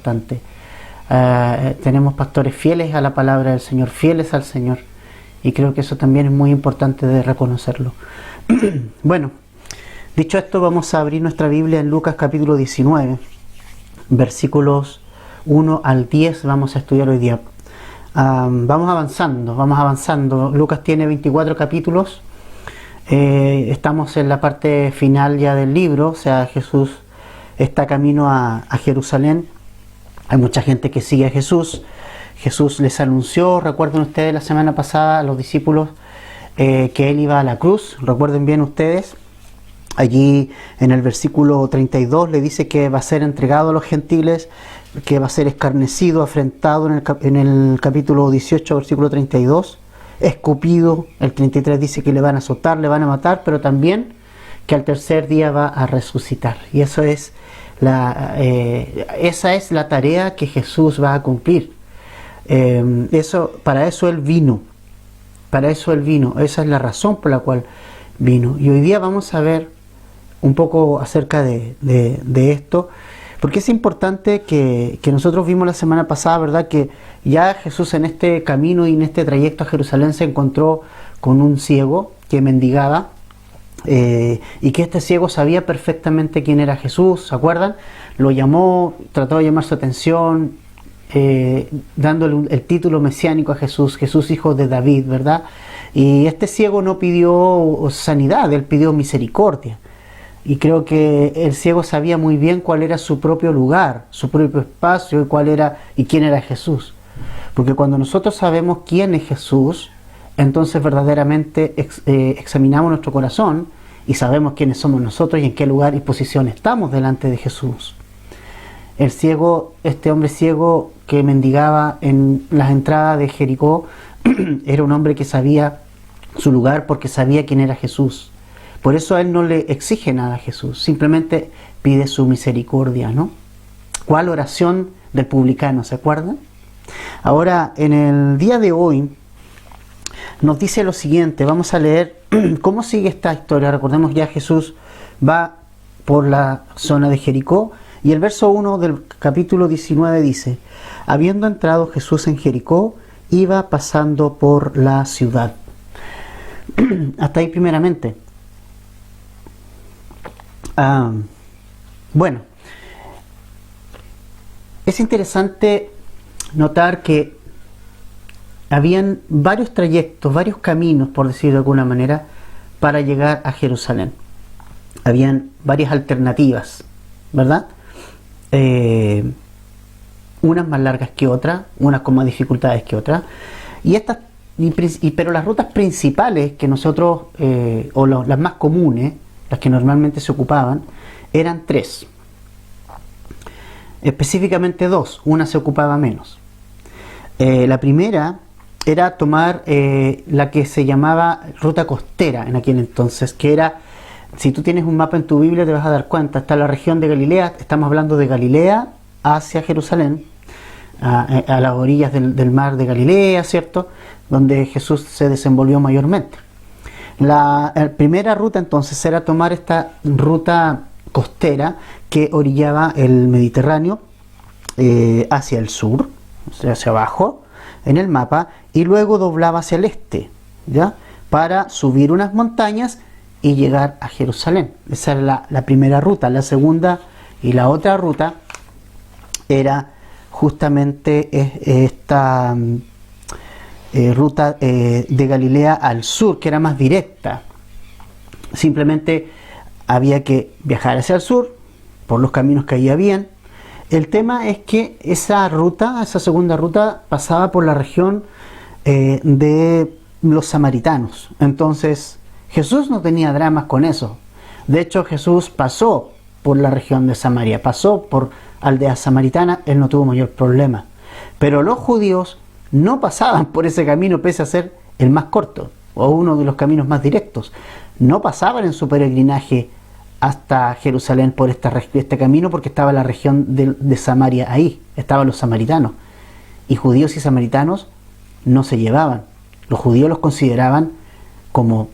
importante. Tenemos pastores fieles a la palabra del Señor, fieles al Señor, y creo que eso también es muy importante de reconocerlo. Bueno, dicho esto, vamos a abrir nuestra Biblia en Lucas capítulo 19, versículos 1 al 10 vamos a estudiar hoy día. Vamos avanzando. Lucas tiene 24 capítulos. Estamos en la parte final ya del libro, o sea, Jesús está camino a Jerusalén. Hay mucha gente que sigue a Jesús. Jesús les anunció, recuerden ustedes la semana pasada a los discípulos que Él iba a la cruz. Recuerden bien ustedes, allí en el versículo 32 le dice que va a ser entregado a los gentiles, que va a ser escarnecido, afrentado en el capítulo 18, versículo 32, escupido. El 33 dice que le van a azotar, le van a matar, pero también que al tercer día va a resucitar. Y eso es esa es la tarea que Jesús va a cumplir. Para eso Él vino. Esa es la razón por la cual vino. Y hoy día vamos a ver un poco acerca de esto, porque es importante que nosotros vimos la semana pasada, ¿verdad?, que ya Jesús en este camino y en este trayecto a Jerusalén se encontró con un ciego que mendigaba, y que este ciego sabía perfectamente quién era Jesús. ¿Se acuerdan? Lo llamó, trató de llamar su atención, dándole el título mesiánico a Jesús, Jesús hijo de David, ¿verdad? Y este ciego no pidió sanidad, él pidió misericordia. Y creo que el ciego sabía muy bien cuál era su propio lugar, su propio espacio, y quién era Jesús. Porque cuando nosotros sabemos quién es Jesús, entonces verdaderamente examinamos nuestro corazón y sabemos quiénes somos nosotros y en qué lugar y posición estamos delante de Jesús. El ciego, este hombre ciego que mendigaba en las entradas de Jericó, era un hombre que sabía su lugar porque sabía quién era Jesús. Por eso a él no le exige nada a Jesús, simplemente pide su misericordia, ¿no? ¿Cuál oración del publicano? ¿Se acuerdan? Ahora, en el día de hoy, nos dice lo siguiente. Vamos a leer cómo sigue esta historia. Recordemos, ya Jesús va por la zona de Jericó, y el verso 1 del capítulo 19 dice: habiendo entrado Jesús en Jericó, iba pasando por la ciudad. Hasta ahí primeramente. Bueno, es interesante notar que habían varios trayectos, varios caminos, por decirlo de alguna manera, para llegar a Jerusalén. Habían varias alternativas, ¿verdad? Unas más largas que otras, unas con más dificultades que otras. Pero las rutas principales que nosotros, las más comunes, las que normalmente se ocupaban, eran tres. Específicamente dos, una se ocupaba menos. La primera era tomar la que se llamaba ruta costera en aquel entonces, que era, si tú tienes un mapa en tu Biblia te vas a dar cuenta, está la región de Galilea, estamos hablando de Galilea hacia Jerusalén, a las orillas del mar de Galilea, ¿cierto?, donde Jesús se desenvolvió mayormente. La primera ruta entonces era tomar esta ruta costera que orillaba el Mediterráneo hacia el sur, o sea, hacia abajo en el mapa, y luego doblaba hacia el este, ¿ya?, para subir unas montañas y llegar a Jerusalén. Esa era la primera ruta. La segunda y la otra ruta era justamente esta ruta de Galilea al sur, que era más directa. Simplemente había que viajar hacia el sur por los caminos que allí habían. El tema es que esa segunda ruta, pasaba por la región de los samaritanos. Entonces Jesús no tenía dramas con eso. De hecho, Jesús pasó por la región de Samaria, pasó por aldeas samaritanas, él no tuvo mayor problema. Pero los judíos no pasaban por ese camino, pese a ser el más corto o uno de los caminos más directos. No pasaban en su peregrinaje hasta Jerusalén por este camino, porque estaba la región de Samaria ahí, estaban los samaritanos. Y judíos y samaritanos no se llevaban. Los judíos los consideraban como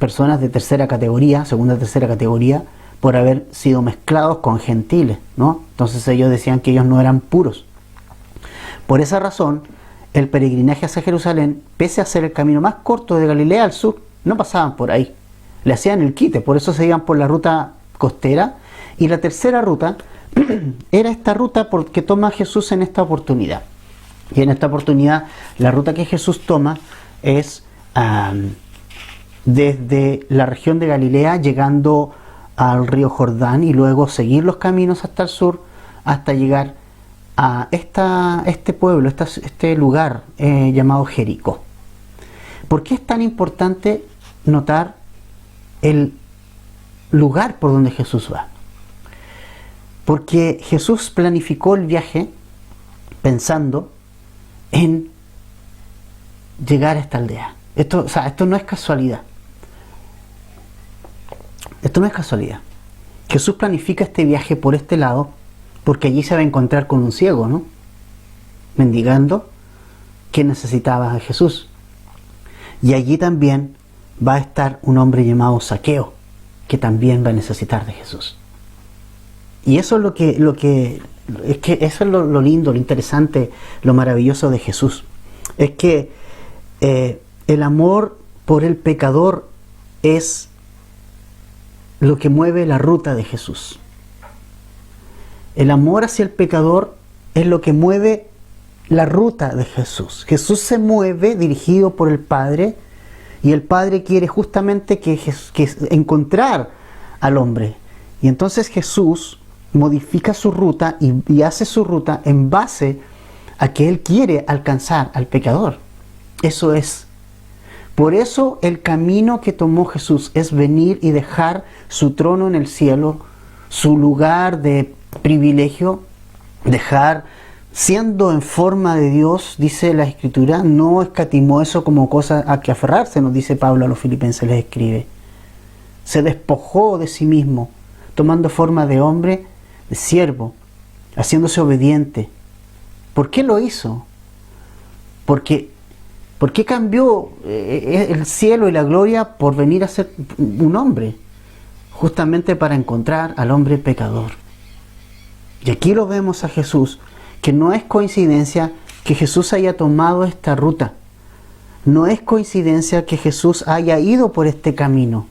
personas de tercera categoría, segunda, tercera categoría, por haber sido mezclados con gentiles, ¿no? Entonces ellos decían que ellos no eran puros. Por esa razón, el peregrinaje hacia Jerusalén, pese a ser el camino más corto de Galilea al sur, no pasaban por ahí. Le hacían el quite, por eso se iban por la ruta costera. Y la tercera ruta era esta ruta que toma Jesús en esta oportunidad. Y en esta oportunidad, la ruta que Jesús toma es desde la región de Galilea, llegando al río Jordán, y luego seguir los caminos hasta el sur, hasta llegar a este pueblo, este lugar llamado Jericó. ¿Por qué es tan importante notar el lugar por donde Jesús va? Porque Jesús planificó el viaje pensando en llegar a esta aldea. Esto no es casualidad. Esto no es casualidad. Jesús planifica este viaje por este lado porque allí se va a encontrar con un ciego, ¿no? Mendigando que necesitaba a Jesús. Y allí también va a estar un hombre llamado Zaqueo, que también va a necesitar de Jesús. Y eso es eso es lo lindo, lo interesante, lo maravilloso de Jesús. Es que el amor por el pecador es lo que mueve la ruta de Jesús. El amor hacia el pecador es lo que mueve la ruta de Jesús. Jesús se mueve dirigido por el Padre, y el Padre quiere justamente que encontrar al hombre. Y entonces Jesús modifica su ruta y hace su ruta en base a que Él quiere alcanzar al pecador. Eso es. Por eso el camino que tomó Jesús es venir y dejar su trono en el cielo, su lugar de privilegio, dejar, siendo en forma de Dios, dice la Escritura, no escatimó eso como cosa a que aferrarse, nos dice Pablo a los Filipenses, les escribe. Se despojó de sí mismo, tomando forma de hombre, de siervo, haciéndose obediente. ¿Por qué lo hizo? ¿Por qué cambió el cielo y la gloria por venir a ser un hombre? Justamente para encontrar al hombre pecador. Y aquí lo vemos a Jesús, que no es coincidencia que Jesús haya tomado esta ruta. No es coincidencia que Jesús haya ido por este camino.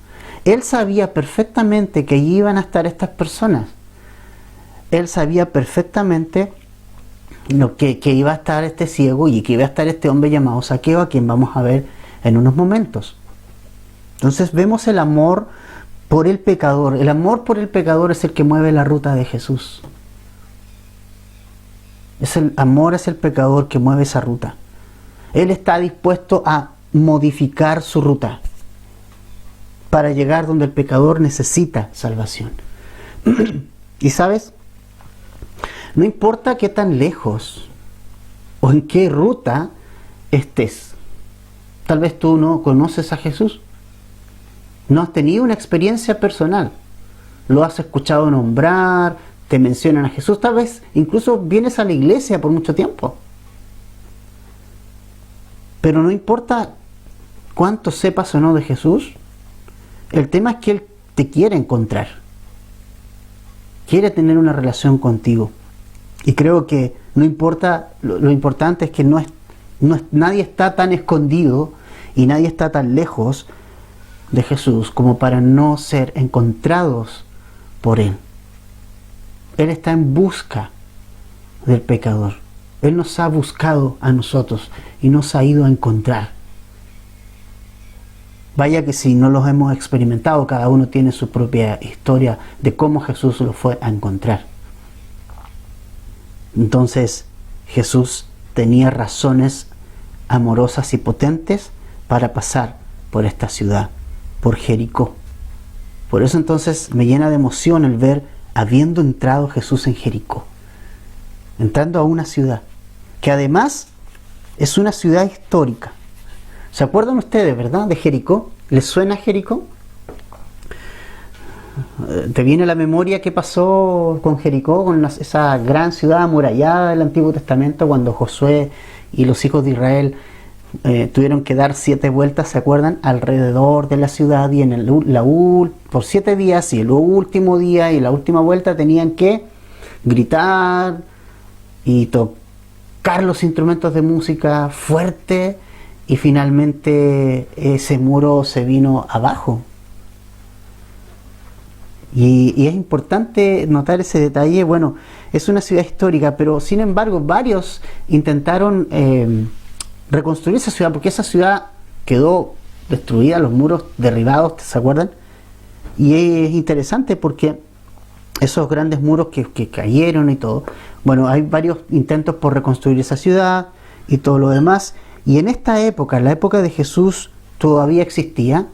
Él sabía perfectamente que allí iban a estar estas personas. Él sabía perfectamente que iba a estar este ciego y que iba a estar este hombre llamado Zaqueo, a quien vamos a ver en unos momentos. Entonces vemos el amor por el pecador. El amor por el pecador es el que mueve la ruta de Jesús. Es el amor hacia el pecador que mueve esa ruta. Él está dispuesto a modificar su ruta para llegar donde el pecador necesita salvación. Y sabes, no importa qué tan lejos o en qué ruta estés. Tal vez tú no conoces a Jesús. No has tenido una experiencia personal. Lo has escuchado nombrar, te mencionan a Jesús. Tal vez incluso vienes a la iglesia por mucho tiempo. Pero no importa cuánto sepas o no de Jesús, el tema es que Él te quiere encontrar. Quiere tener una relación contigo. Y creo que no importa, lo importante es que nadie está tan escondido y nadie está tan lejos de Jesús como para no ser encontrados por Él. Él está en busca del pecador. Él nos ha buscado a nosotros y nos ha ido a encontrar. Vaya que si no los hemos experimentado, cada uno tiene su propia historia de cómo Jesús lo fue a encontrar. Entonces, Jesús tenía razones amorosas y potentes para pasar por esta ciudad, por Jericó. Por eso entonces me llena de emoción el ver, habiendo entrado Jesús en Jericó, entrando a una ciudad, que además es una ciudad histórica. ¿Se acuerdan ustedes, verdad, de Jericó? ¿Les suena Jericó? ¿Te viene a la memoria qué pasó con Jericó, con esa gran ciudad amurallada del Antiguo Testamento, cuando Josué y los hijos de Israel tuvieron que dar 7 vueltas, ¿se acuerdan? Alrededor de la ciudad y por 7 días, y el último día y la última vuelta tenían que gritar y tocar los instrumentos de música fuerte, y finalmente ese muro se vino abajo. Y es importante notar ese detalle. Bueno, es una ciudad histórica, pero sin embargo varios intentaron reconstruir esa ciudad, porque esa ciudad quedó destruida, los muros derribados, ¿se acuerdan? Y es interesante porque esos grandes muros que cayeron y todo, bueno, hay varios intentos por reconstruir esa ciudad y todo lo demás. Y en esta época, en la época de Jesús, todavía existía.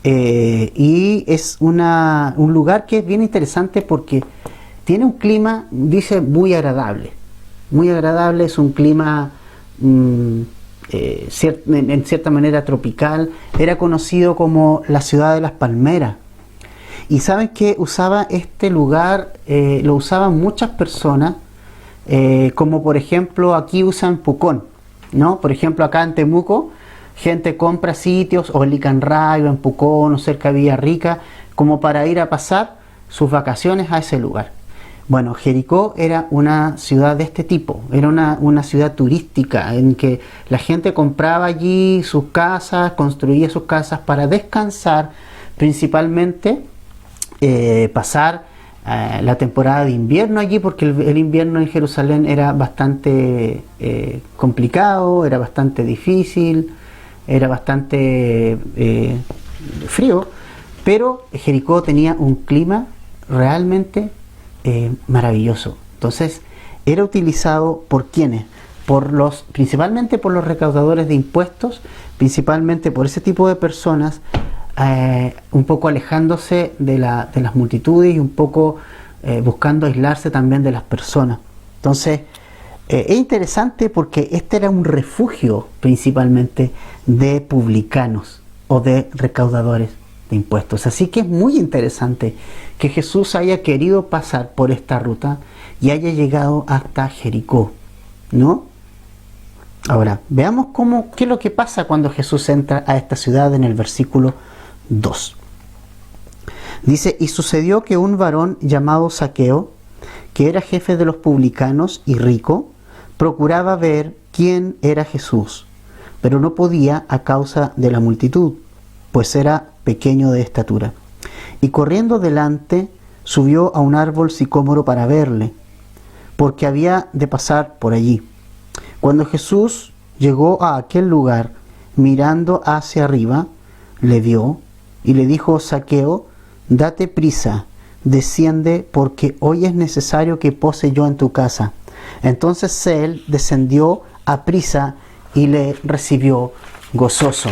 Y es un lugar que es bien interesante porque tiene un clima, dice, muy agradable. Muy agradable, es un clima en cierta manera tropical. Era conocido como la ciudad de las palmeras. Y saben que usaba este lugar, lo usaban muchas personas, como por ejemplo aquí usan Pucón, ¿no? Por ejemplo acá en Temuco, gente compra sitios, o en Licanray, o en Pucón, o cerca de Villarrica, como para ir a pasar sus vacaciones a ese lugar. Bueno, Jericó era una ciudad de este tipo, era una ciudad turística en que la gente compraba allí sus casas, construía sus casas para descansar, principalmente pasar la temporada de invierno allí, porque el invierno en Jerusalén era bastante complicado, era bastante difícil, era bastante frío, pero Jericó tenía un clima realmente maravilloso. Entonces era utilizado por ¿quiénes? Principalmente por los recaudadores de impuestos, principalmente por ese tipo de personas, un poco alejándose de las multitudes y un poco buscando aislarse también de las personas. Entonces es interesante porque este era un refugio principalmente de publicanos o de recaudadores de impuestos. Así que es muy interesante que Jesús haya querido pasar por esta ruta y haya llegado hasta Jericó, ¿no? Ahora, veamos qué es lo que pasa cuando Jesús entra a esta ciudad en el versículo 2. Dice: y sucedió que un varón llamado Zaqueo, que era jefe de los publicanos y rico, procuraba ver quién era Jesús, pero no podía a causa de la multitud, pues era pequeño de estatura. Y corriendo delante, subió a un árbol sicómoro para verle, porque había de pasar por allí. Cuando Jesús llegó a aquel lugar, mirando hacia arriba, le vio y le dijo: Zaqueo, date prisa, desciende, porque hoy es necesario que pose yo en tu casa. Entonces él descendió a prisa y le recibió gozoso.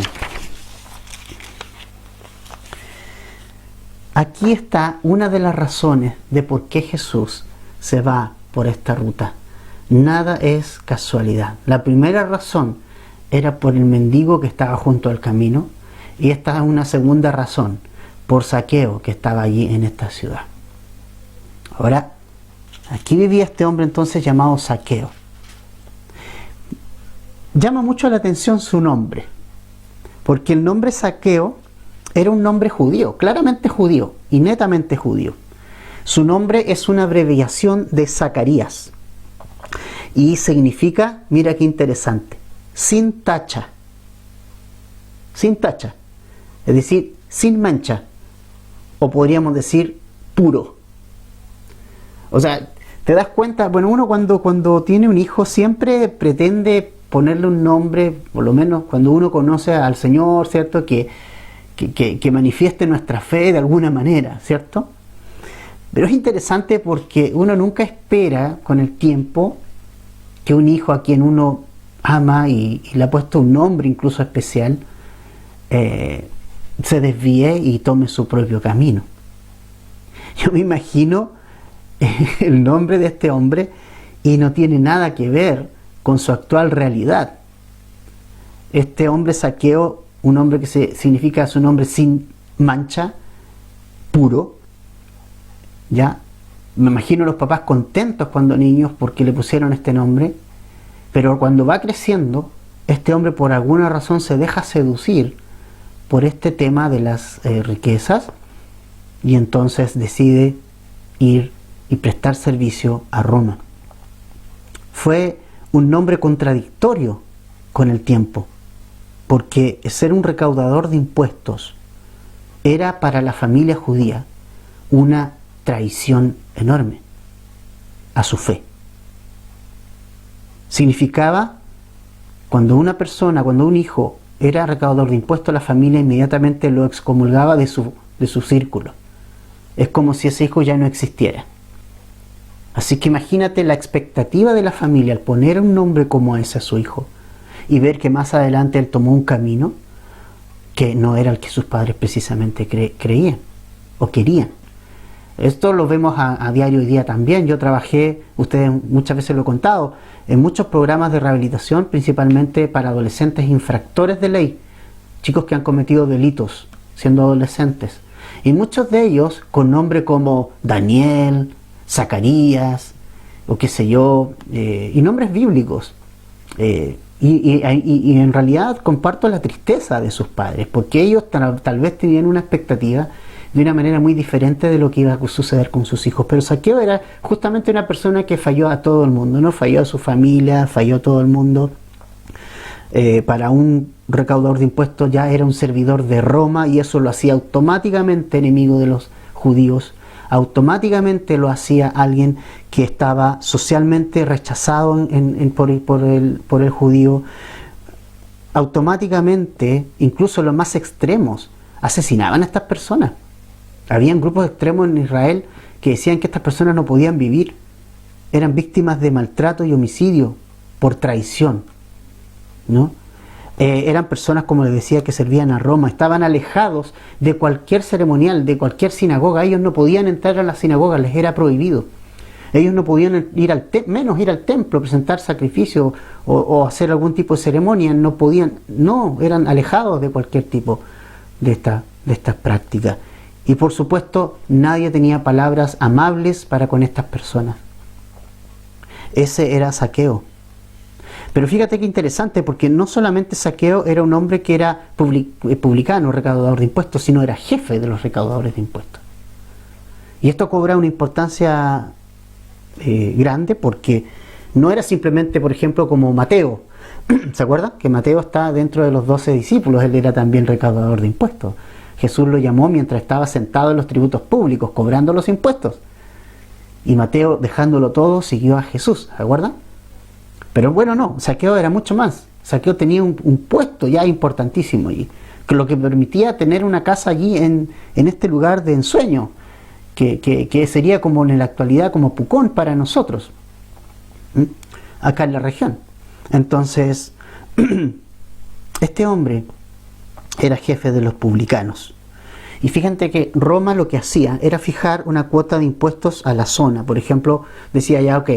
Aquí está una de las razones de por qué Jesús se va por esta ruta. Nada es casualidad. La primera razón era por el mendigo que estaba junto al camino, y esta es una segunda razón, por Zaqueo, que estaba allí en esta ciudad. Ahora, aquí vivía este hombre entonces llamado Zaqueo. Llama mucho la atención su nombre, porque el nombre Zaqueo era un nombre judío, claramente judío y netamente judío. Su nombre es una abreviación de Zacarías y significa, mira qué interesante, sin tacha. Sin tacha, es decir, sin mancha, o podríamos decir puro. O sea, te das cuenta, bueno, uno cuando tiene un hijo siempre pretende ponerle un nombre, por lo menos cuando uno conoce al Señor, ¿cierto? Que manifieste nuestra fe de alguna manera, ¿cierto? Pero es interesante porque uno nunca espera con el tiempo que un hijo a quien uno ama y le ha puesto un nombre incluso especial, se desvíe y tome su propio camino. Yo me imagino el nombre de este hombre y no tiene nada que ver con su actual realidad. Este hombre Zaqueo, un hombre que significa su nombre sin mancha, puro, ya. Me imagino los papás contentos cuando niños porque le pusieron este nombre, pero cuando va creciendo este hombre por alguna razón se deja seducir por este tema de las riquezas y entonces decide ir y prestar servicio a Roma. Fue un nombre contradictorio con el tiempo, porque ser un recaudador de impuestos era para la familia judía una traición enorme a su fe. Significaba, cuando una persona, cuando un hijo era recaudador de impuestos, la familia inmediatamente lo excomulgaba de su círculo. Es como si ese hijo ya no existiera. Así que imagínate la expectativa de la familia al poner un nombre como ese a su hijo y ver que más adelante él tomó un camino que no era el que sus padres precisamente creían o querían. Esto lo vemos a diario hoy día también. Yo trabajé, ustedes muchas veces lo he contado, en muchos programas de rehabilitación, principalmente para adolescentes infractores de ley, chicos que han cometido delitos siendo adolescentes, y muchos de ellos con nombres como Daniel, Zacarías, o qué sé yo, y nombres bíblicos. Y en realidad comparto la tristeza de sus padres, porque ellos tal vez tenían una expectativa de una manera muy diferente de lo que iba a suceder con sus hijos. Pero Zaqueo era justamente una persona que falló a todo el mundo, ¿no? Falló a su familia, falló a todo el mundo. Para un recaudador de impuestos ya era un servidor de Roma, y eso lo hacía automáticamente enemigo de los judíos. Automáticamente lo hacía alguien que estaba socialmente rechazado por el judío. Automáticamente, incluso los más extremos, asesinaban a estas personas. Habían grupos extremos en Israel que decían que estas personas no podían vivir. Eran víctimas de maltrato y homicidio por traición, ¿no? Eran personas, como les decía, que servían a Roma, estaban alejados de cualquier ceremonial, de cualquier sinagoga. Ellos no podían entrar a la sinagoga, les era prohibido. Ellos no podían menos ir al templo, presentar sacrificio o hacer algún tipo de ceremonia. No podían, no, eran alejados de cualquier tipo de estas prácticas. Y por supuesto, nadie tenía palabras amables para con estas personas. Ese era Zaqueo. Pero fíjate qué interesante, porque no solamente Zaqueo era un hombre que era publicano, recaudador de impuestos, sino era jefe de los recaudadores de impuestos. Y esto cobra una importancia grande, porque no era simplemente, por ejemplo, como Mateo. ¿Se acuerdan? Que Mateo está dentro de los 12 discípulos, él era también recaudador de impuestos. Jesús lo llamó mientras estaba sentado en los tributos públicos, cobrando los impuestos. Y Mateo, dejándolo todo, siguió a Jesús, ¿se acuerdan? Pero bueno, no, Zaqueo era mucho más. Zaqueo tenía un puesto ya importantísimo allí, lo que permitía tener una casa allí en este lugar de ensueño, que sería como en la actualidad como Pucón para nosotros, acá en la región. Entonces, este hombre era jefe de los publicanos. Y fíjate que Roma lo que hacía era fijar una cuota de impuestos a la zona. Por ejemplo, decía ya, ok,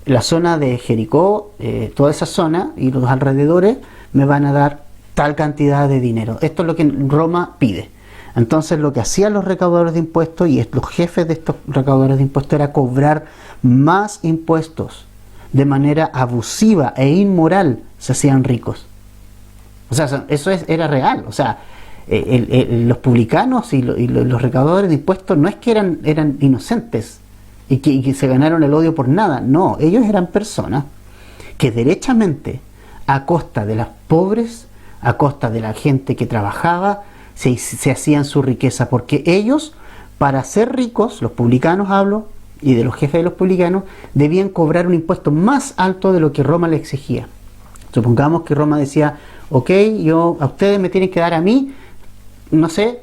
la zona de Jericó, toda esa zona y los alrededores me van a dar tal cantidad de dinero. Esto es lo que Roma pide. Entonces lo que hacían los recaudadores de impuestos y los jefes de estos recaudadores de impuestos era cobrar más impuestos. De manera abusiva e inmoral se hacían ricos. O sea, eso era real. O sea, los publicanos y los recaudadores de impuestos no es que eran inocentes y que se ganaron el odio por nada. No, ellos eran personas que derechamente, a costa de las pobres, a costa de la gente que trabajaba, se hacían su riqueza, porque ellos, para ser ricos, los publicanos hablo, y de los jefes de los publicanos, debían cobrar un impuesto más alto de lo que Roma le exigía. Supongamos que Roma decía, ok, a ustedes me tienen que dar a mí, no sé,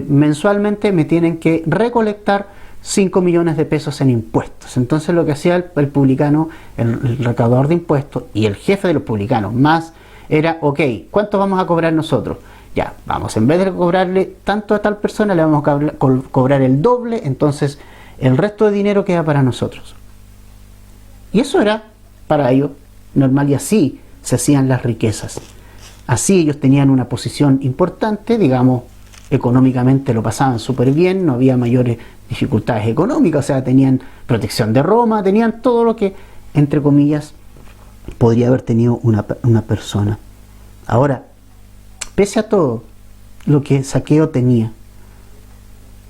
mensualmente me tienen que recolectar 5 millones de pesos en impuestos. Entonces lo que hacía el publicano, el recaudador de impuestos y el jefe de los publicanos más, era, ok, ¿cuánto vamos a cobrar nosotros? Ya, vamos, en vez de cobrarle tanto a tal persona, le vamos a cobrar el doble, entonces el resto de dinero queda para nosotros. Y eso era para ellos normal, y así se hacían las riquezas. Así ellos tenían una posición importante, digamos, económicamente lo pasaban súper bien, no había mayores dificultades económicas, o sea, tenían protección de Roma, tenían todo lo que, entre comillas, podría haber tenido una persona. Ahora, pese a todo lo que Zaqueo tenía,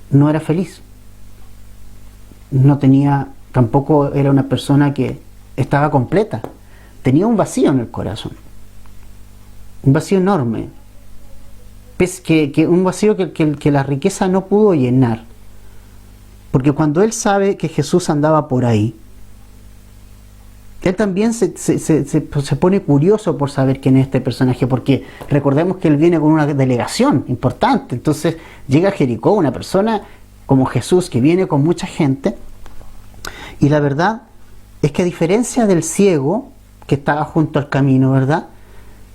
no era feliz. No tenía, tampoco era una persona que estaba completa. Tenía un vacío en el corazón. Un vacío enorme. Un vacío que la riqueza no pudo llenar. Porque cuando él sabe que Jesús andaba por ahí, él también se pone curioso por saber quién es este personaje, porque recordemos que él viene con una delegación importante. Entonces llega a Jericó una persona como Jesús que viene con mucha gente, y la verdad es que a diferencia del ciego que estaba junto al camino, ¿verdad?,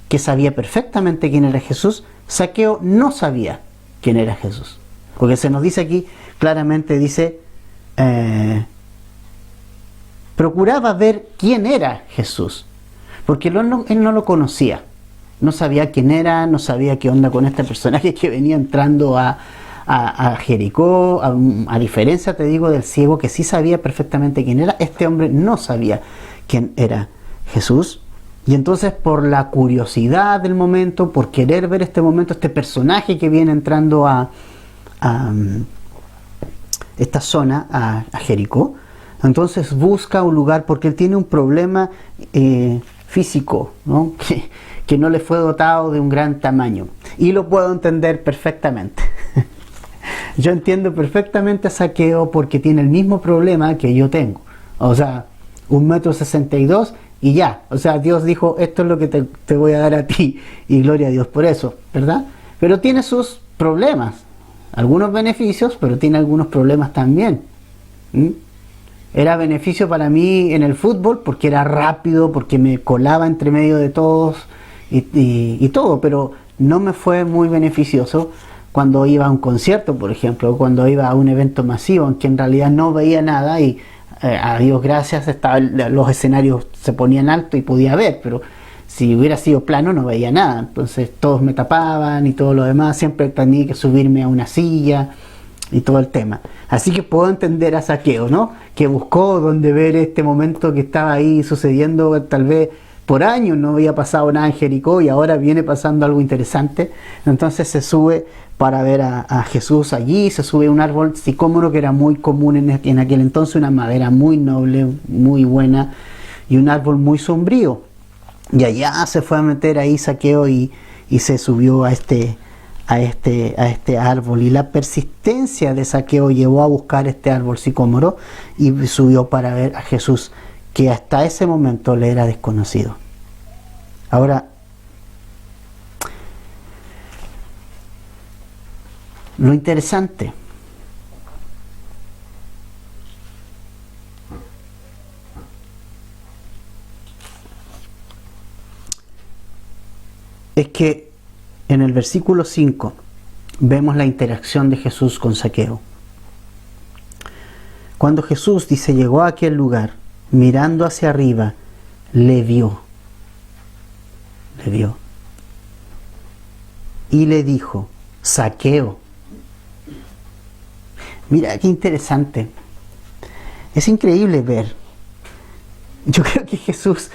que sabía perfectamente quién era Jesús, Zaqueo no sabía quién era Jesús. Porque se nos dice aquí, claramente dice, procuraba ver quién era Jesús, porque él no lo conocía, no sabía quién era, no sabía qué onda con este personaje que venía entrando a Jericó, a diferencia, te digo, del ciego que sí sabía perfectamente quién era. Este hombre no sabía quién era Jesús, y entonces por la curiosidad del momento, por querer ver este momento, este personaje que viene entrando a esta zona, a Jericó, entonces busca un lugar porque él tiene un problema físico, ¿no? que no le fue dotado de un gran tamaño, y lo puedo entender perfectamente. Yo entiendo perfectamente a Zaqueo porque tiene el mismo problema que yo tengo, o sea, 1,62 m y ya, o sea, Dios dijo, esto es lo que te voy a dar a ti, y gloria a Dios por eso, ¿verdad? Pero tiene sus problemas, algunos beneficios, pero tiene algunos problemas también. Era beneficio para mí en el fútbol porque era rápido, porque me colaba entre medio de todos y todo, pero no me fue muy beneficioso cuando iba a un concierto, por ejemplo, o cuando iba a un evento masivo en que en realidad no veía nada y a Dios gracias los escenarios se ponían alto y podía ver, pero si hubiera sido plano no veía nada. Entonces todos me tapaban y todo lo demás, siempre tenía que subirme a una silla y todo el tema. Así que puedo entender a Zaqueo, ¿no?, que buscó donde ver este momento que estaba ahí sucediendo. Tal vez por años no había pasado nada en Jericó y ahora viene pasando algo interesante. Entonces se sube para ver a Jesús allí, se sube a un árbol sicómoro que era muy común en aquel entonces, una madera muy noble, muy buena, y un árbol muy sombrío. Y allá se fue a meter ahí Zaqueo y se subió a este árbol, y la persistencia de Zaqueo llevó a buscar este árbol sicómoro y subió para ver a Jesús, que hasta ese momento le era desconocido. Ahora, lo interesante es que en el versículo 5 vemos la interacción de Jesús con Zaqueo. Cuando Jesús, dice, llegó a aquel lugar, mirando hacia arriba, le vio. Y le dijo, Zaqueo. Mira qué interesante. Es increíble ver. Yo creo que Jesús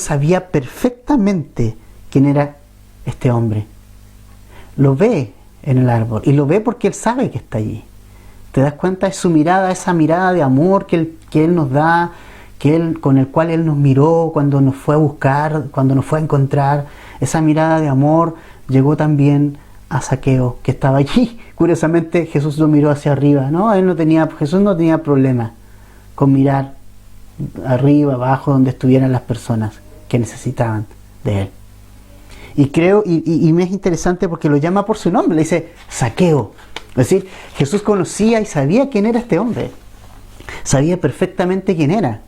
sabía perfectamente quién era este hombre. Lo ve en el árbol, y lo ve porque él sabe que está allí. ¿Te das cuenta? Es su mirada, esa mirada de amor que él nos da, con el cual él nos miró cuando nos fue a buscar, cuando nos fue a encontrar. Esa mirada de amor llegó también a Zaqueo, que estaba allí. Curiosamente, Jesús lo miró hacia arriba, ¿no? Jesús no tenía problema con mirar arriba, abajo, donde estuvieran las personas que necesitaban de él. Y creo, y me es interesante porque lo llama por su nombre, le dice Zaqueo. Es decir, Jesús conocía y sabía quién era este hombre. Sabía perfectamente quién era.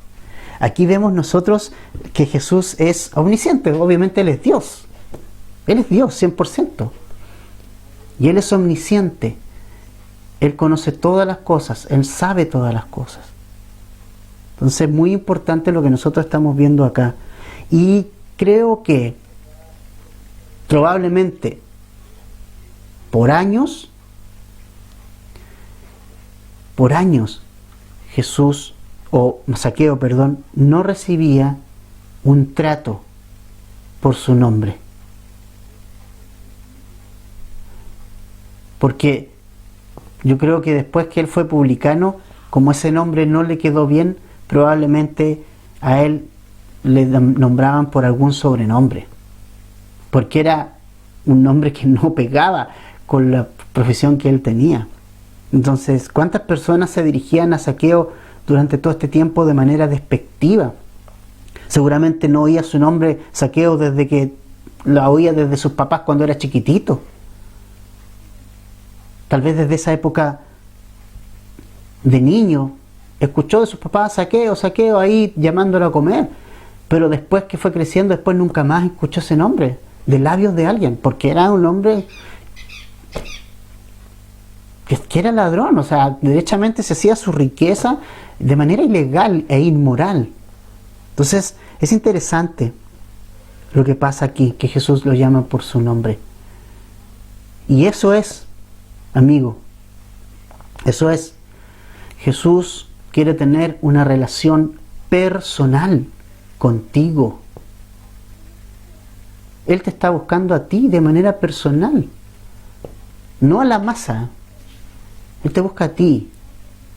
Aquí vemos nosotros que Jesús es omnisciente, obviamente Él es Dios. Él es Dios, 100%. Y Él es omnisciente. Él conoce todas las cosas, Él sabe todas las cosas. Entonces es muy importante lo que nosotros estamos viendo acá. Y creo que probablemente por años Zaqueo, no recibía un trato por su nombre. Porque yo creo que después que él fue publicano, como ese nombre no le quedó bien, probablemente a él le nombraban por algún sobrenombre, porque era un nombre que no pegaba con la profesión que él tenía. Entonces, ¿cuántas personas se dirigían a Zaqueo durante todo este tiempo de manera despectiva? Seguramente no oía su nombre Zaqueo desde que la oía desde sus papás cuando era chiquitito. Tal vez desde esa época de niño escuchó de sus papás Zaqueo, Zaqueo, ahí llamándolo a comer. Pero después que fue creciendo, después nunca más escuchó ese nombre de labios de alguien, porque era un hombre que era ladrón, o sea, derechamente se hacía su riqueza de manera ilegal e inmoral. Entonces, es interesante lo que pasa aquí, que Jesús lo llama por su nombre. Y eso es, amigo, eso es, Jesús quiere tener una relación personal contigo. Él te está buscando a ti de manera personal, no a la masa. Él te busca a ti.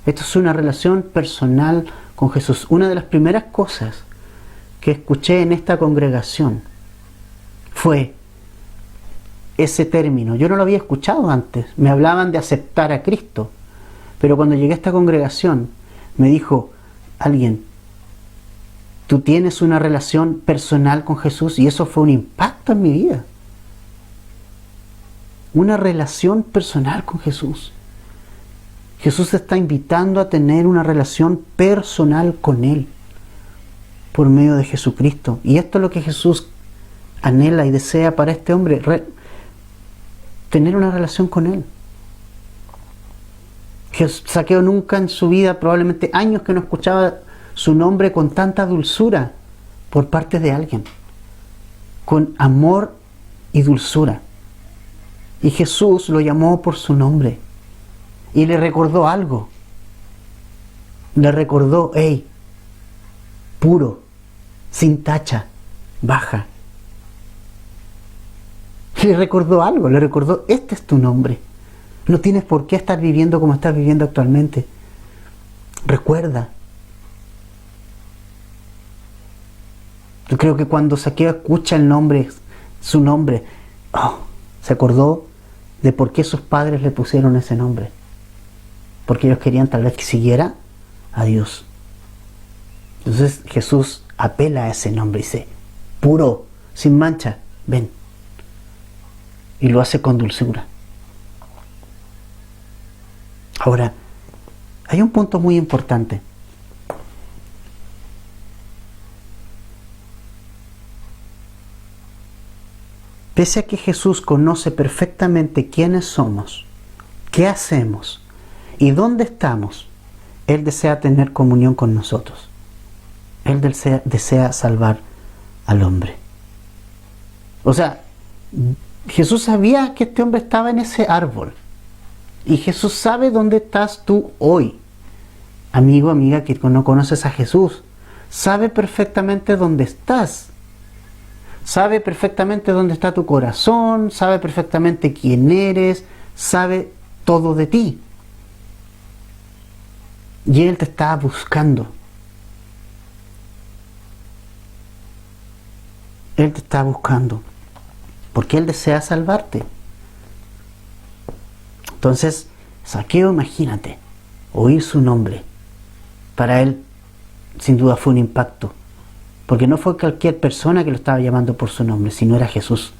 Esto es una relación personal con Jesús. Una de las primeras cosas que escuché en esta congregación fue ese término. Yo no lo había escuchado antes. Me hablaban de aceptar a Cristo. Pero cuando llegué a esta congregación, me dijo alguien, tú tienes una relación personal con Jesús, y eso fue un impacto en mi vida. Una relación personal con Jesús. Jesús te está invitando a tener una relación personal con Él por medio de Jesucristo. Y esto es lo que Jesús anhela y desea para este hombre, tener una relación con Él. Zaqueo nunca en su vida, probablemente años que no escuchaba su nombre con tanta dulzura por parte de alguien, con amor y dulzura. Y Jesús lo llamó por su nombre y le recordó algo. Le recordó, hey, puro, sin tacha, baja. Le recordó algo, le recordó, este es tu nombre. No tienes por qué estar viviendo como estás viviendo actualmente. Recuerda. Yo creo que cuando Zaqueo escucha el nombre, su nombre, se acordó de por qué sus padres le pusieron ese nombre. Porque ellos querían tal vez que siguiera a Dios. Entonces Jesús apela a ese nombre y dice, puro, sin mancha, ven. Y lo hace con dulzura. Ahora, hay un punto muy importante. Pese a que Jesús conoce perfectamente quiénes somos, qué hacemos y dónde estamos, Él desea tener comunión con nosotros. Él desea salvar al hombre. O sea, Jesús sabía que este hombre estaba en ese árbol. Y Jesús sabe dónde estás tú hoy. Amigo, amiga, que no conoces a Jesús, sabe perfectamente dónde estás. Sabe perfectamente dónde está tu corazón, sabe perfectamente quién eres, sabe todo de ti. Y Él te está buscando. Él te está buscando. Porque Él desea salvarte. Entonces, Zaqueo, imagínate, oír su nombre. Para él, sin duda, fue un impacto. Porque no fue cualquier persona que lo estaba llamando por su nombre, sino era Jesús.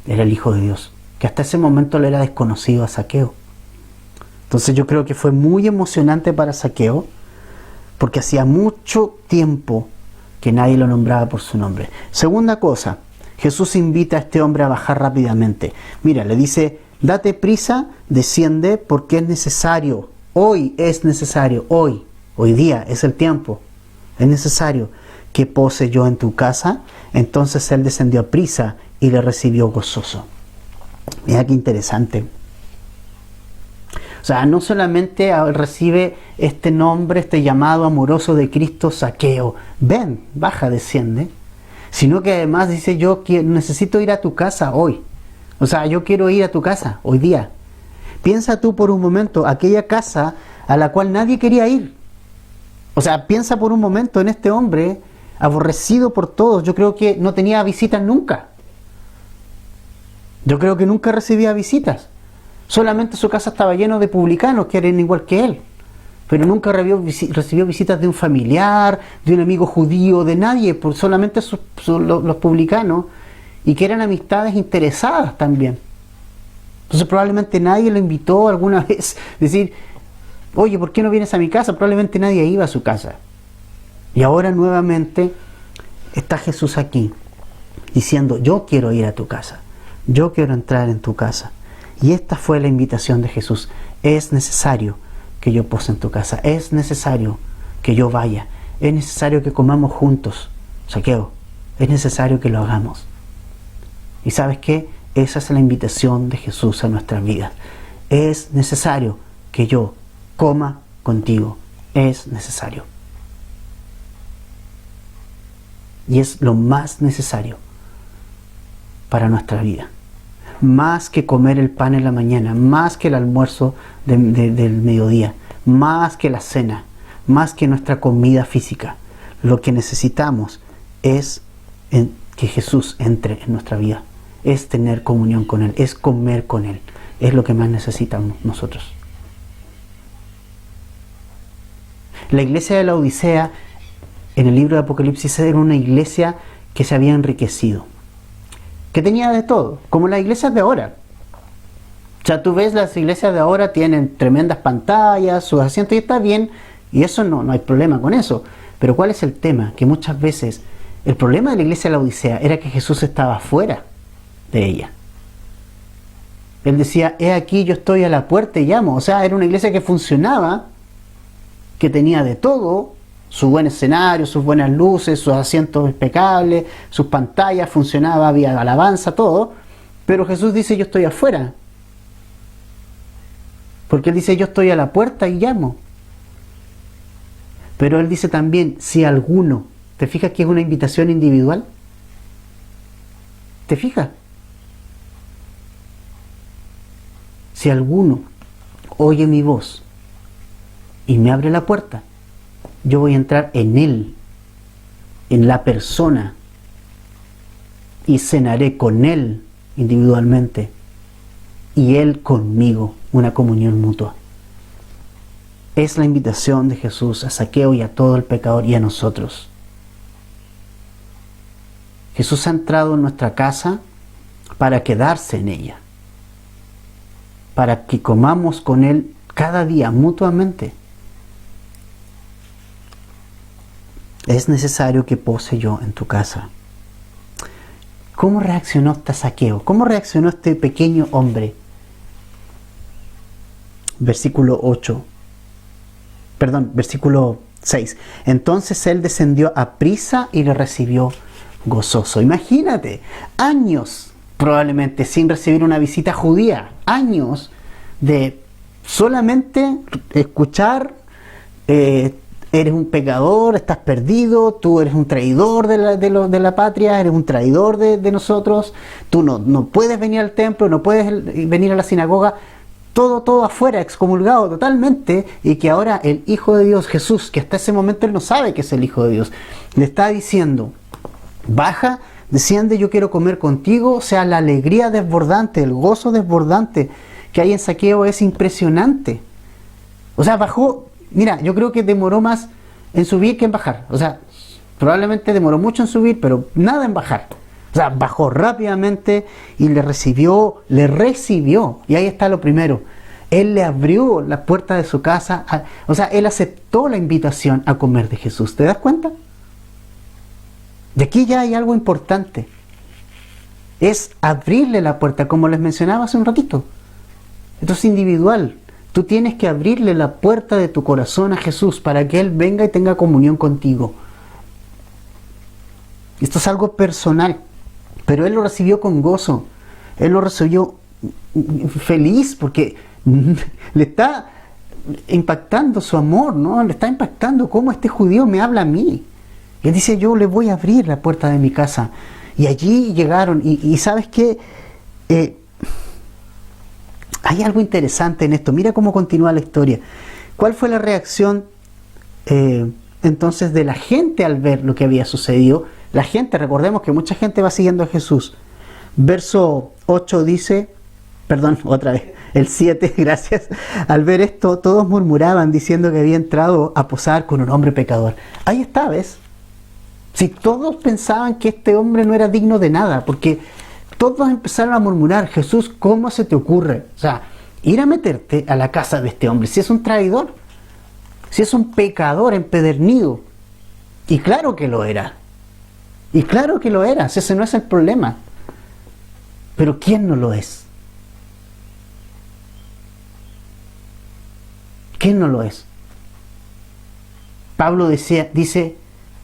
Era el Hijo de Dios, que hasta ese momento le era desconocido a Zaqueo. Entonces yo creo que fue muy emocionante para Zaqueo, porque hacía mucho tiempo que nadie lo nombraba por su nombre. Segunda cosa, Jesús invita a este hombre a bajar rápidamente. Mira, le dice, date prisa, desciende, porque es necesario. Hoy es necesario, hoy día es el tiempo. Es necesario que pose yo en tu casa. Entonces él descendió a prisa y le recibió gozoso. Mira qué interesante. O sea, no solamente recibe este nombre, este llamado amoroso de Cristo, Zaqueo, ven, baja, desciende, sino que además dice, necesito ir a tu casa hoy. O sea, yo quiero ir a tu casa hoy día. Piensa tú por un momento aquella casa a la cual nadie quería ir. O sea, piensa por un momento en este hombre aborrecido por todos. Yo creo que no tenía visitas nunca. Yo creo que nunca recibía visitas. Solamente su casa estaba lleno de publicanos que eran igual que él. Pero nunca recibió visitas de un familiar, de un amigo judío, de nadie, solamente los publicanos, y que eran amistades interesadas también. Entonces probablemente nadie lo invitó alguna vez, decir, oye, ¿por qué no vienes a mi casa? Probablemente nadie iba a su casa. Y ahora nuevamente está Jesús aquí, diciendo, yo quiero ir a tu casa, yo quiero entrar en tu casa. Y esta fue la invitación de Jesús. Es necesario que yo pose en tu casa, es necesario que yo vaya, es necesario que comamos juntos, Zaqueo, es necesario que lo hagamos. ¿Y sabes qué? Esa es la invitación de Jesús a nuestras vidas. Es necesario que yo coma contigo. Es necesario. Y es lo más necesario para nuestra vida. Más que comer el pan en la mañana, más que el almuerzo del mediodía, más que la cena, más que nuestra comida física. Lo que necesitamos es que Jesús entre en nuestra vida. Es tener comunión con Él, es comer con Él. Es lo que más necesitamos nosotros. La iglesia de la Odisea, en el libro de Apocalipsis, era una iglesia que se había enriquecido, que tenía de todo, como las iglesias de ahora. O sea, tú ves las iglesias de ahora tienen tremendas pantallas, sus asientos, y está bien, y eso no hay problema con eso. Pero ¿cuál es el tema? Que muchas veces el problema de la iglesia de la Odisea era que Jesús estaba fuera de ella. Él decía, he aquí, yo estoy a la puerta y llamo. O sea, era una iglesia que funcionaba, que tenía de todo, su buen escenario, sus buenas luces, sus asientos impecables, sus pantallas, funcionaba, había alabanza, todo. Pero Jesús dice, yo estoy afuera. Porque Él dice, yo estoy a la puerta y llamo. Pero Él dice también, si alguno, ¿te fijas que es una invitación individual? ¿Te fijas? Si alguno oye mi voz y me abre la puerta, yo voy a entrar en él, en la persona, y cenaré con él individualmente y él conmigo, una comunión mutua. Es la invitación de Jesús a Zaqueo y a todo el pecador y a nosotros. Jesús ha entrado en nuestra casa para quedarse en ella, para que comamos con Él cada día mutuamente. Es necesario que pose yo en tu casa. ¿Cómo reaccionó este Zaqueo? ¿Cómo reaccionó este pequeño hombre? Versículo 6. Entonces él descendió aprisa y le recibió gozoso. Imagínate, años probablemente sin recibir una visita judía, años de solamente escuchar, eres un pecador, estás perdido, tú eres un traidor de la patria, eres un traidor de nosotros, tú no puedes venir al templo, no puedes venir a la sinagoga, todo afuera, excomulgado totalmente, y que ahora el Hijo de Dios, Jesús, que hasta ese momento él no sabe que es el Hijo de Dios, le está diciendo, baja, desciende, yo quiero comer contigo. O sea, la alegría desbordante, el gozo desbordante que hay en Zaqueo es impresionante. O sea, bajó, mira, yo creo que demoró más en subir que en bajar. O sea, probablemente demoró mucho en subir, pero nada en bajar. O sea, bajó rápidamente y le recibió, y ahí está lo primero. Él le abrió la puerta de su casa, o sea, él aceptó la invitación a comer de Jesús. ¿Te das cuenta? De aquí ya hay algo importante. Es abrirle la puerta, como les mencionaba hace un ratito. Esto es individual. Tú tienes que abrirle la puerta de tu corazón a Jesús para que Él venga y tenga comunión contigo. Esto es algo personal, pero Él lo recibió con gozo. Él lo recibió feliz porque Le está impactando su amor, ¿no? Le está impactando cómo este judío me habla a mí. Y él dice, yo le voy a abrir la puerta de mi casa. Y allí llegaron, y ¿sabes qué? Hay algo interesante en esto. Mira cómo continúa la historia. ¿Cuál fue la reacción entonces de la gente al ver lo que había sucedido? La gente, recordemos que mucha gente va siguiendo a Jesús. Verso 8 dice, perdón, otra vez, el 7, gracias. Al ver esto, todos murmuraban diciendo que había entrado a posar con un hombre pecador. Ahí está, ¿ves? Si todos pensaban que este hombre no era digno de nada, porque todos empezaron a murmurar, Jesús, ¿cómo se te ocurre? O sea, ir a meterte a la casa de este hombre, si es un traidor, si es un pecador empedernido. Y claro que lo era. Y claro que lo era, si ese no es el problema. Pero ¿quién no lo es? ¿Quién no lo es? Pablo dice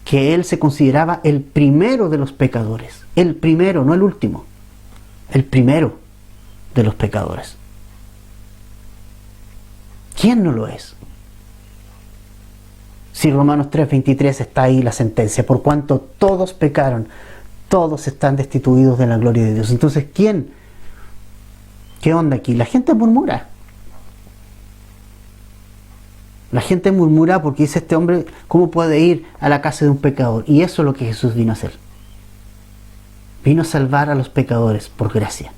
que él se consideraba el primero de los pecadores. El primero, no el último. El primero de los pecadores. ¿Quién no lo es? Si Romanos 3:23 está ahí la sentencia, por cuanto todos pecaron, todos están destituidos de la gloria de Dios. Entonces, ¿quién? ¿Qué onda aquí? La gente murmura. La gente murmura porque dice este hombre, ¿cómo puede ir a la casa de un pecador? Y eso es lo que Jesús vino a hacer. Vino a salvar a los pecadores por gracia.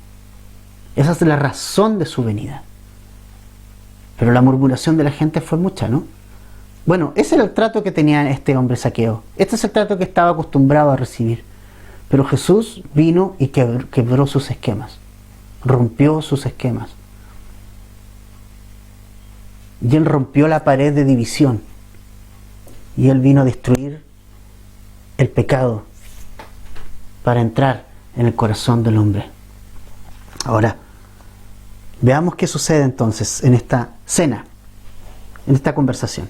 Esa es la razón de su venida. Pero la murmuración de la gente fue mucha, ¿no? Bueno, ese era el trato que tenía este hombre Zaqueo. Este es el trato que estaba acostumbrado a recibir. Pero Jesús vino y quebró sus esquemas. Rompió sus esquemas. Y Él rompió la pared de división. Y Él vino a destruir el pecado para entrar en el corazón del hombre. Ahora, veamos qué sucede entonces en esta cena, en esta conversación.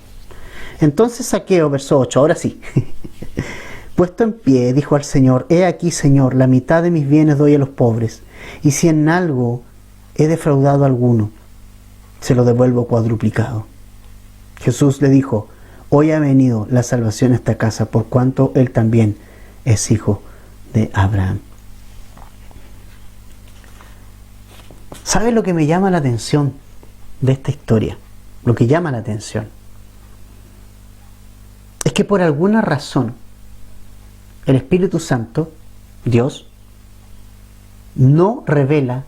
Entonces Zaqueo, verso 8, ahora sí. Puesto en pie, dijo al Señor, he aquí, Señor, la mitad de mis bienes doy a los pobres, y si en algo he defraudado a alguno, se lo devuelvo cuadruplicado. Jesús le dijo, hoy ha venido la salvación a esta casa, por cuanto él también es hijo de Abraham. ¿Sabes lo que me llama la atención de esta historia? Lo que llama la atención es que por alguna razón el Espíritu Santo, Dios, no revela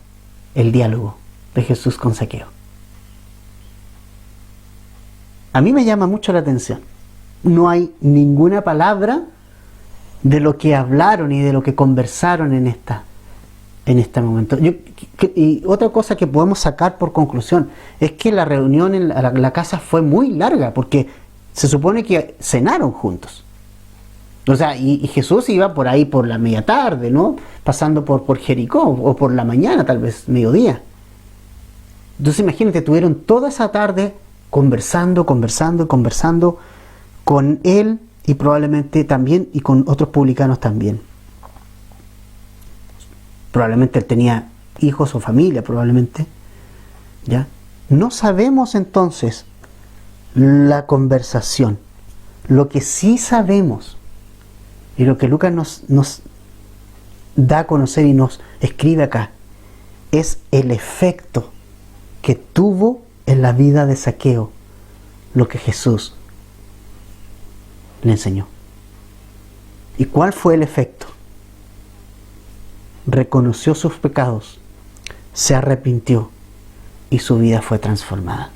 el diálogo de Jesús con Zaqueo. A mí me llama mucho la atención. No hay ninguna palabra de lo que hablaron y de lo que conversaron en este momento. Y otra cosa que podemos sacar por conclusión es que la reunión en la casa fue muy larga, porque se supone que cenaron juntos. O sea, y Jesús iba por ahí por la media tarde, ¿no? Pasando por Jericó, o por la mañana, tal vez mediodía. Entonces imagínate, tuvieron toda esa tarde conversando con él, y probablemente también, y con otros publicanos también. Probablemente él tenía hijos o familia, probablemente. ¿Ya? No sabemos entonces la conversación. Lo que sí sabemos, y lo que Lucas nos da a conocer y nos escribe acá, es el efecto que tuvo en la vida de Zaqueo lo que Jesús le enseñó. ¿Y cuál fue el efecto? Reconoció sus pecados, se arrepintió y su vida fue transformada.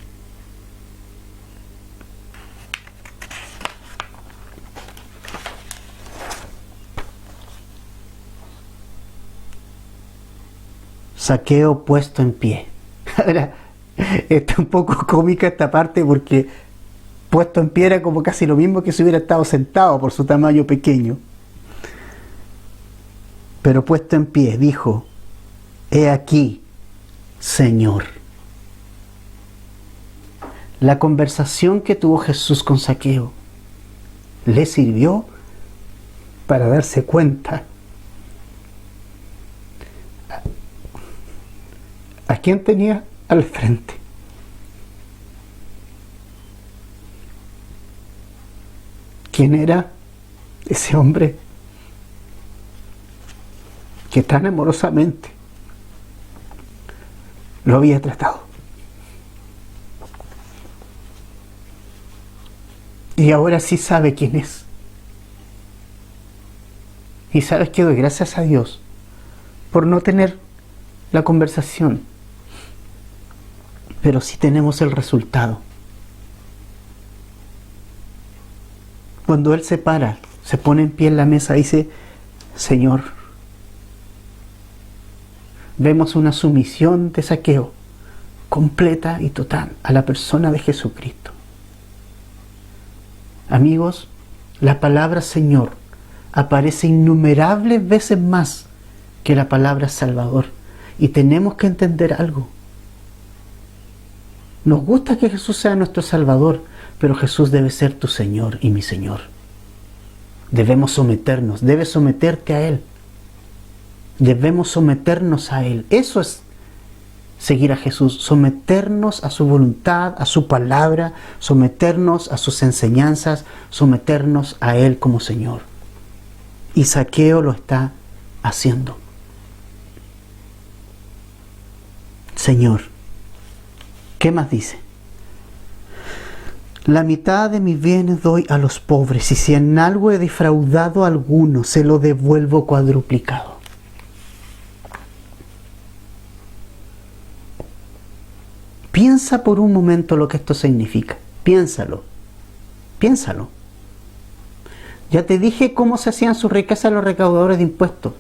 Zaqueo puesto en pie. Ahora, está un poco cómica esta parte, porque puesto en pie era como casi lo mismo que si hubiera estado sentado por su tamaño pequeño. Pero puesto en pie dijo, he aquí, Señor. La conversación que tuvo Jesús con Zaqueo le sirvió para darse cuenta a quién tenía al frente. quién era ese hombre que tan amorosamente lo había tratado. Y ahora sí sabe quién es. Y sabes que doy gracias a Dios por no tener la conversación, pero sí tenemos el resultado. Cuando Él se para, se pone en pie en la mesa y dice: Señor, vemos una sumisión de Zaqueo completa y total a la persona de Jesucristo. Amigos, la palabra Señor aparece innumerables veces más que la palabra Salvador. Y tenemos que entender algo. Nos gusta que Jesús sea nuestro Salvador, pero Jesús debe ser tu Señor y mi Señor. Debemos someternos, debes someterte a Él. Debemos someternos a Él. Eso es seguir a Jesús, someternos a su voluntad, a su palabra, someternos a sus enseñanzas, someternos a Él como Señor. Y Zaqueo lo está haciendo. Señor, ¿qué más dice? La mitad de mis bienes doy a los pobres, y si en algo he defraudado a alguno, se lo devuelvo cuadruplicado. Piensa por un momento lo que esto significa. Piénsalo. Piénsalo. Ya te dije cómo se hacían sus riquezas los recaudadores de impuestos.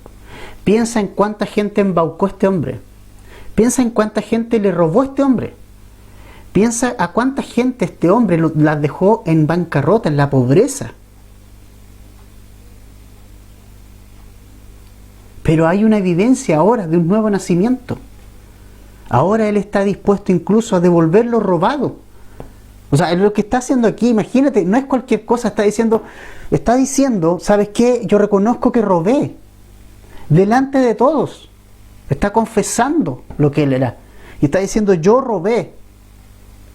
Piensa en cuánta gente embaucó a este hombre. Piensa en cuánta gente le robó a este hombre. Piensa a cuánta gente este hombre las dejó en bancarrota, en la pobreza. Pero hay una evidencia ahora de un nuevo nacimiento. Ahora él está dispuesto incluso a devolver lo robado. O sea, lo que está haciendo aquí, imagínate, no es cualquier cosa, está diciendo, ¿sabes qué? Yo reconozco que robé. Delante de todos. Está confesando lo que él era. Y está diciendo: yo robé.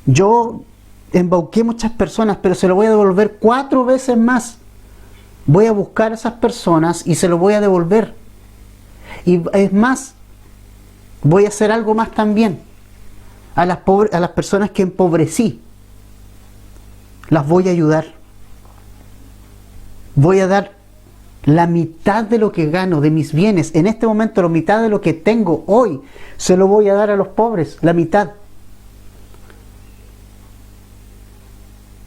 Yo embauqué muchas personas, pero se lo voy a devolver 4 veces más. Voy a buscar a esas personas y se lo voy a devolver. Y es más, voy a hacer algo más también. A las personas que empobrecí, las voy a ayudar. Voy a dar la mitad de lo que gano, de mis bienes. En este momento, la mitad de lo que tengo hoy, se lo voy a dar a los pobres. La mitad.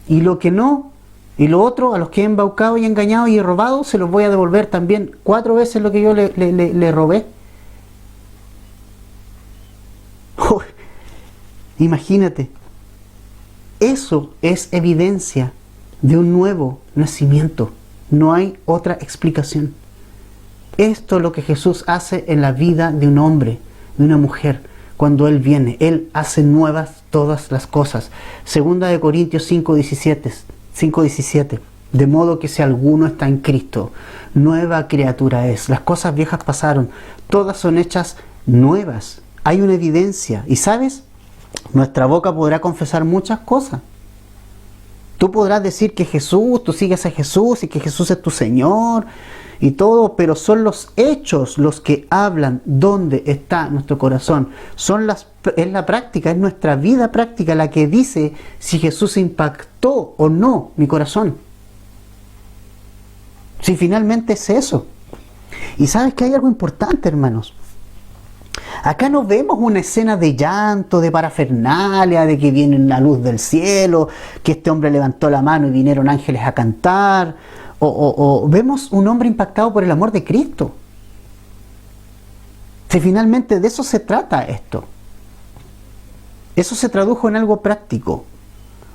Y lo que no, y lo otro, a los que he embaucado y engañado y he robado, se los voy a devolver también 4 veces lo que yo le robé. Oh, imagínate. Eso es evidencia de un nuevo nacimiento. No hay otra explicación. Esto es lo que Jesús hace en la vida de un hombre, de una mujer. Cuando Él viene, Él hace nuevas todas las cosas. Segunda de Corintios 5:17. De modo que si alguno está en Cristo, nueva criatura es. Las cosas viejas pasaron, todas son hechas nuevas. Hay una evidencia. ¿Y sabes? Nuestra boca podrá confesar muchas cosas. Tú podrás decir que Jesús, tú sigues a Jesús y que Jesús es tu Señor y todo, pero son los hechos los que hablan dónde está nuestro corazón. Es la práctica, es nuestra vida práctica la que dice si Jesús impactó o no mi corazón. Si finalmente es eso. Y sabes que hay algo importante, hermanos. Acá no vemos una escena de llanto, de parafernalia, de que viene la luz del cielo, que este hombre levantó la mano y vinieron ángeles a cantar, o vemos un hombre impactado por el amor de Cristo. Si finalmente de eso se trata esto. Eso se tradujo en algo práctico.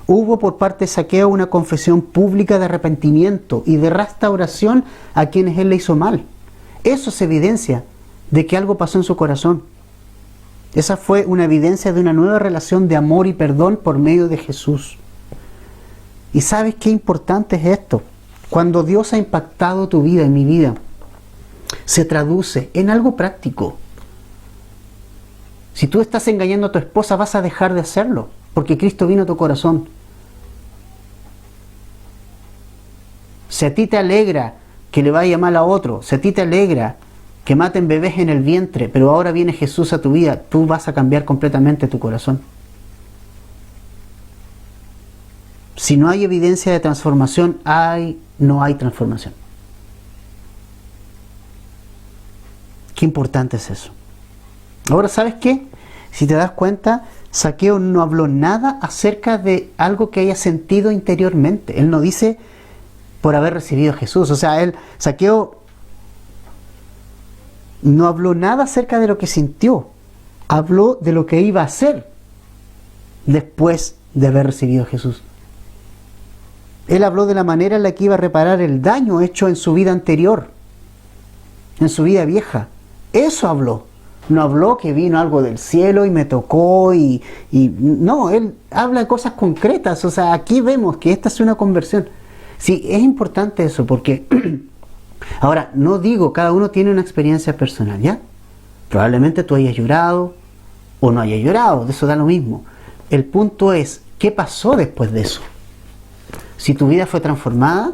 Hubo por parte de Zaqueo una confesión pública de arrepentimiento y de restauración a quienes él le hizo mal. Eso es evidencia de que algo pasó en su corazón. Esa fue una evidencia de una nueva relación de amor y perdón por medio de Jesús. ¿Y sabes qué importante es esto? Cuando Dios ha impactado tu vida y mi vida, se traduce en algo práctico. Si tú estás engañando a tu esposa, vas a dejar de hacerlo, porque Cristo vino a tu corazón. Si a ti te alegra que le vaya mal a otro, si a ti te alegra que maten bebés en el vientre, pero ahora viene Jesús a tu vida, tú vas a cambiar completamente tu corazón. Si no hay evidencia de transformación, no hay transformación. Qué importante es eso. Ahora, ¿sabes qué? Si te das cuenta, Zaqueo no habló nada acerca de algo que haya sentido interiormente. Él no dice por haber recibido a Jesús. O sea, Zaqueo no habló nada acerca de lo que sintió. Habló de lo que iba a hacer después de haber recibido a Jesús. Él habló de la manera en la que iba a reparar el daño hecho en su vida anterior, en su vida vieja. Eso habló. No habló que vino algo del cielo y me tocó no, él habla de cosas concretas. O sea, aquí vemos que esta es una conversión. Sí, es importante eso porque ahora, no digo, cada uno tiene una experiencia personal, ¿ya? Probablemente tú hayas llorado o no hayas llorado, de eso da lo mismo. El punto es, ¿qué pasó después de eso? Si tu vida fue transformada,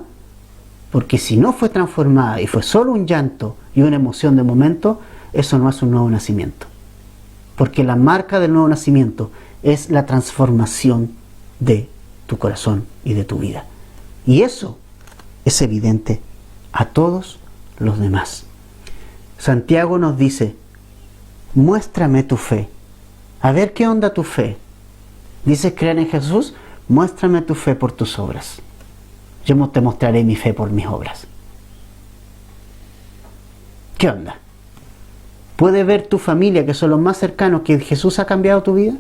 porque si no fue transformada y fue solo un llanto y una emoción de momento, eso no es un nuevo nacimiento. Porque la marca del nuevo nacimiento es la transformación de tu corazón y de tu vida. Y eso es evidente a todos los demás. Santiago nos dice, muéstrame tu fe. A ver qué onda tu fe. ¿Dices creer en Jesús? Muéstrame tu fe por tus obras. Yo te mostraré mi fe por mis obras. ¿Qué onda? ¿Puede ver tu familia, que son los más cercanos, que Jesús ha cambiado tu vida?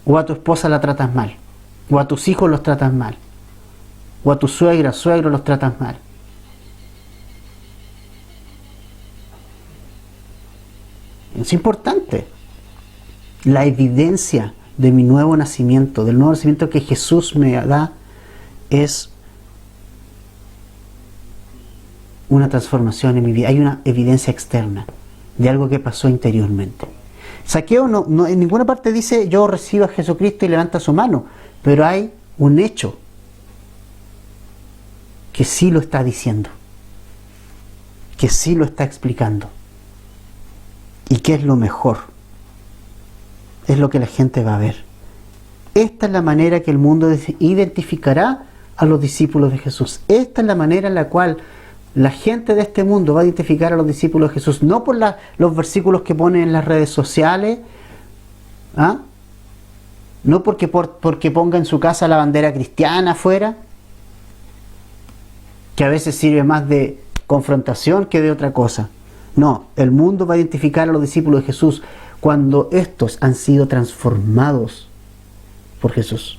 ¿O a tu esposa la tratas mal? ¿O a tus hijos los tratas mal? ¿O a tu suegra, suegro los tratas mal? Es importante. La evidencia de mi nuevo nacimiento, del nuevo nacimiento que Jesús me da, es una transformación en mi vida. Hay una evidencia externa de algo que pasó interiormente. Zaqueo no en ninguna parte dice yo recibo a Jesucristo y levanta su mano, pero hay un hecho que sí lo está diciendo, que sí lo está explicando, y que es lo mejor, es lo que la gente va a ver. Esta es la manera que el mundo identificará a los discípulos de Jesús. Esta es la manera en la cual la gente de este mundo va a identificar a los discípulos de Jesús, no por los versículos que ponen en las redes sociales, no porque ponga en su casa la bandera cristiana afuera, que a veces sirve más de confrontación que de otra cosa. No, el mundo va a identificar a los discípulos de Jesús cuando estos han sido transformados por Jesús.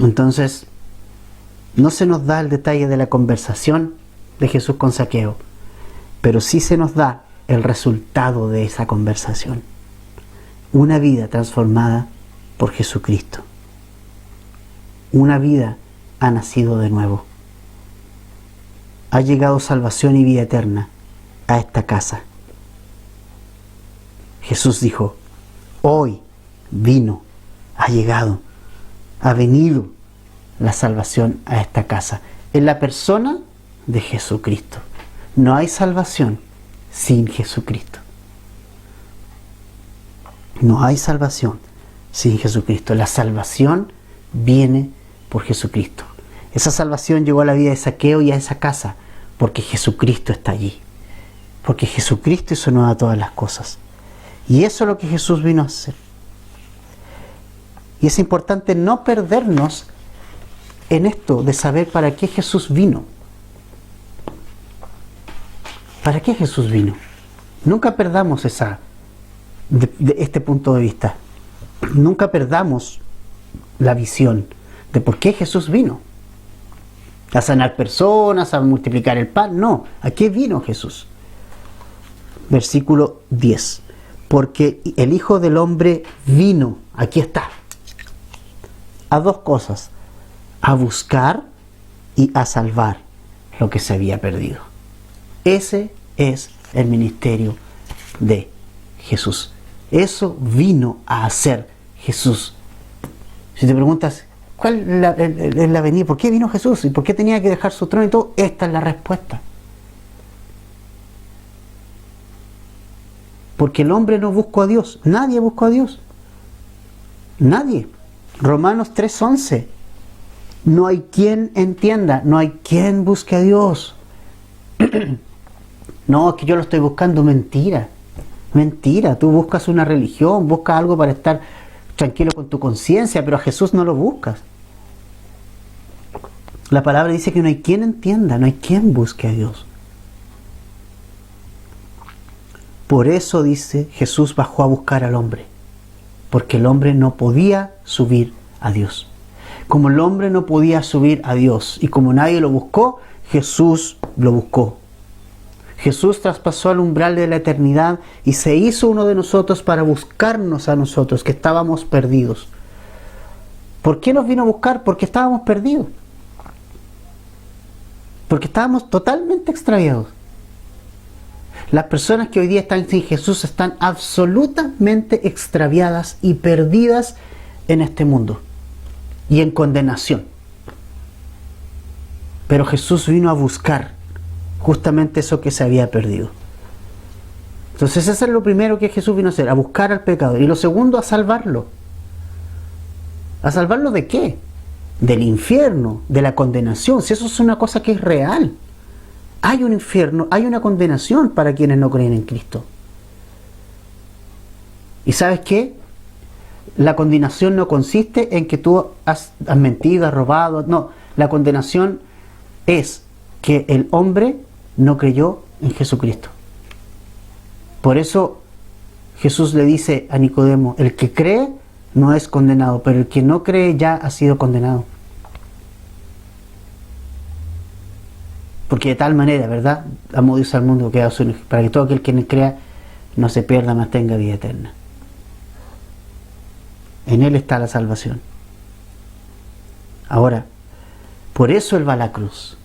Entonces, no se nos da el detalle de la conversación de Jesús con Zaqueo, pero sí se nos da el resultado de esa conversación. Una vida transformada por Jesucristo. Una vida ha nacido de nuevo. Ha llegado salvación y vida eterna a esta casa. Jesús dijo, hoy vino, ha llegado, ha venido la salvación a esta casa. En la persona de Jesucristo. No hay salvación sin Jesucristo. No hay salvación sin Jesucristo. La salvación viene por Jesucristo. Esa salvación llegó a la vida de Zaqueo y a esa casa porque Jesucristo está allí. Porque Jesucristo hizo nueva todas las cosas. Y eso es lo que Jesús vino a hacer. Y es importante no perdernos en esto de saber para qué Jesús vino. ¿Para qué Jesús vino? Nunca perdamos de este punto de vista. Nunca perdamos la visión de por qué Jesús vino. A sanar personas, a multiplicar el pan. No, ¿a qué vino Jesús? Versículo 10. Porque el Hijo del Hombre vino, aquí está, a dos cosas, a buscar y a salvar lo que se había perdido. Ese es el ministerio de Jesús. Eso vino a hacer Jesús. Si te preguntas, ¿cuál es la venida? ¿Por qué vino Jesús? ¿Y por qué tenía que dejar su trono y todo? Esta es la respuesta. Porque el hombre no buscó a Dios. Nadie buscó a Dios. Nadie. Romanos 3:11. No hay quien entienda, no hay quien busque a Dios. No, es que yo lo estoy buscando. Mentira. Mentira. Tú buscas una religión, buscas algo para estar tranquilo con tu conciencia, pero a Jesús no lo buscas. La palabra dice que no hay quien entienda, no hay quien busque a Dios. Por eso dice, Jesús bajó a buscar al hombre, porque el hombre no podía subir a Dios. Como el hombre no podía subir a Dios y como nadie lo buscó, Jesús lo buscó. Jesús traspasó el umbral de la eternidad y se hizo uno de nosotros para buscarnos a nosotros, que estábamos perdidos. ¿Por qué nos vino a buscar? Porque estábamos perdidos. Porque estábamos totalmente extraviados. Las personas que hoy día están sin Jesús están absolutamente extraviadas y perdidas en este mundo y en condenación. Pero Jesús vino a buscar justamente eso que se había perdido. Entonces eso es lo primero que Jesús vino a hacer, a buscar al pecador. Y lo segundo, a salvarlo. ¿A salvarlo de qué? Del infierno, de la condenación. Si eso es una cosa que es real. Hay un infierno, hay una condenación para quienes no creen en Cristo. ¿Y sabes qué? La condenación no consiste en que tú has mentido, has robado. No, la condenación es que el hombre no creyó en Jesucristo. Por eso Jesús le dice a Nicodemo, el que cree no es condenado, pero el que no cree ya ha sido condenado. Porque de tal manera, ¿verdad? Amó Dios al mundo que ha dado su Hijo, para que todo aquel que crea no se pierda, mas tenga vida eterna. En Él está la salvación. Ahora, por eso Él va a la cruz.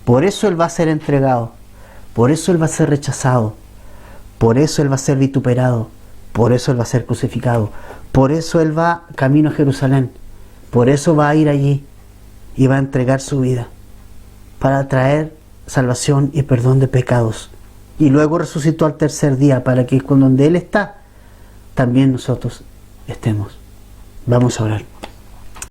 Por eso Él va a ser entregado. Por eso Él va a ser rechazado. Por eso Él va a ser vituperado. Por eso Él va a ser crucificado. Por eso Él va camino a Jerusalén. Por eso va a ir allí y va a entregar su vida para traer salvación y perdón de pecados. Y luego resucitó al tercer día para que con donde Él está, también nosotros estemos. Vamos a orar.